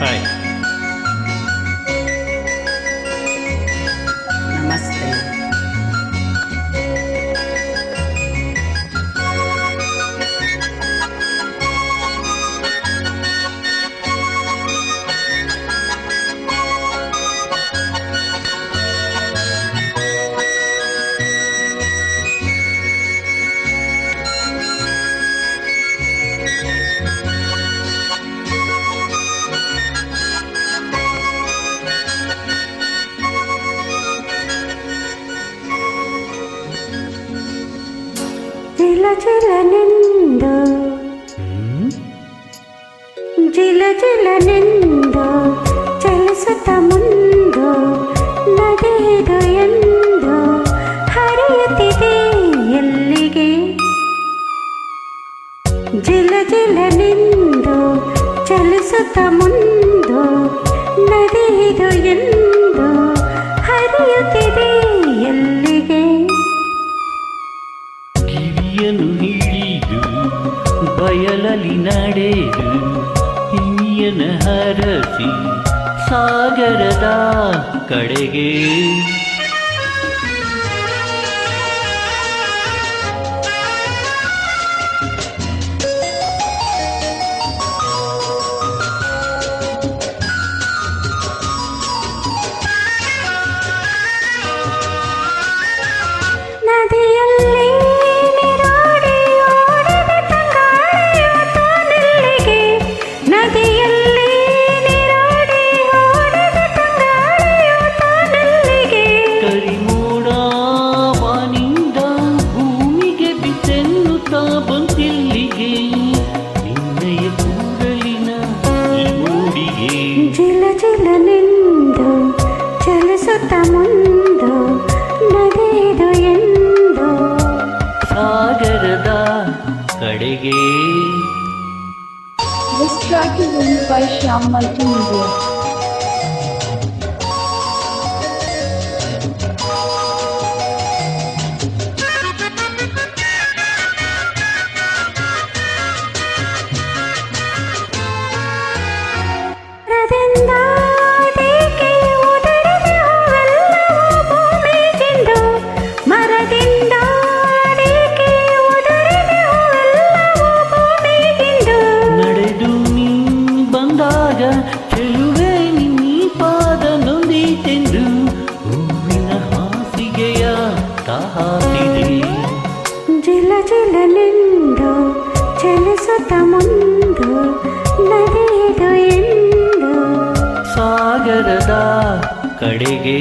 Hi. ನಮಸ್ತೆ. ಜಿಲ ಜಿಲ ನಿಂದು ಜಿಲ ಜಿಲ ನಿಂದು ಚಲಿಸುತ್ತ ಮುಂದು ನದಿದು ಎಂದು ಹರಿಯುತ್ತಿದೆ ಎಲ್ಲಿಗೆ. ಜಿಲ ಜಿಲ ನಿಂದು ಚಲಿಸುತ್ತ ಮುಂದು ನದಿದು ಎಂದು ಹರಿಯುತ್ತಿದೆ ಎಲ್ಲಿಗೆ. ಗಿರಿಯನ್ನು ಹಿಡಿದು ಬಯಲಲ್ಲಿ ನಡೆದು ಹಿರಿಯನ ಹರಸಿ ಸಾಗರದ ಕಡೆಗೆ. ಜಿಲ ಜಿಲ ನಿಂದು ಚಲಿಸುತ್ತ ಮುಂದು ನದಿದು ಎಂದು ಸಾಗರದ ಕಡೆಗೆ. This track is owned by Shyam Multimedia. ಚೆಲುವೆ ನಿನ್ನಿ ಪಾದ ನೊಂದಿತೆಂದು ಹೂವಿನ ಹಾಸಿಗೆಯ ತಾಸಿದೆ. ಜಿಲ ಜಿಲ ನಿಂದು ಚಲಿಸುತ್ತ ಮುಂದು ನದಿದು ಎಂದು ಸಾಗರದ ಕಡೆಗೆ.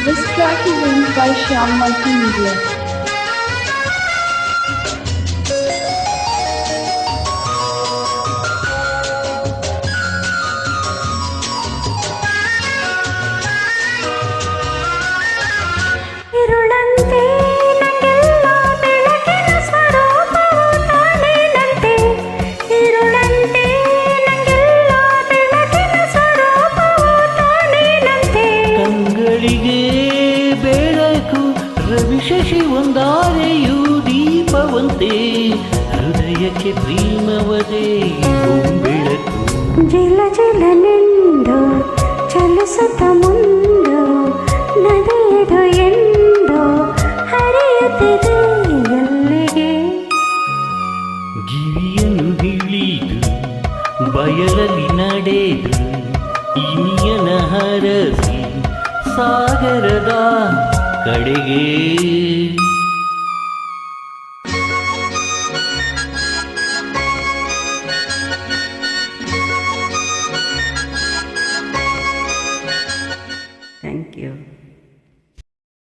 This track is owned by Shyam Multimedia. ಬೆಳಕು ರವಿಶಶಿ ಒಂದಾರೆಯು ದೀಪವಂತೆ ಹೃದಯಕ್ಕೆ ಪ್ರೇಮವದೇ ಬೆಳಕು. ಜಿಲ ಜಿಲ ನಿಂದು ಚಲಿಸುತ್ತ ಮುಂದು ನದಿದು ಎಂದು ಹರಿಯುತ್ತಿದೆ ಎಲ್ಲಿಗೆ. ಗಿರಿಯನ್ನು ಹಿಡಿದು ಬಯಲಲ್ಲಿ ನಡೆದು ಇನಿಯನ ಹರಸಿ ಸಾಗರದ ಕಡೆಗೆ.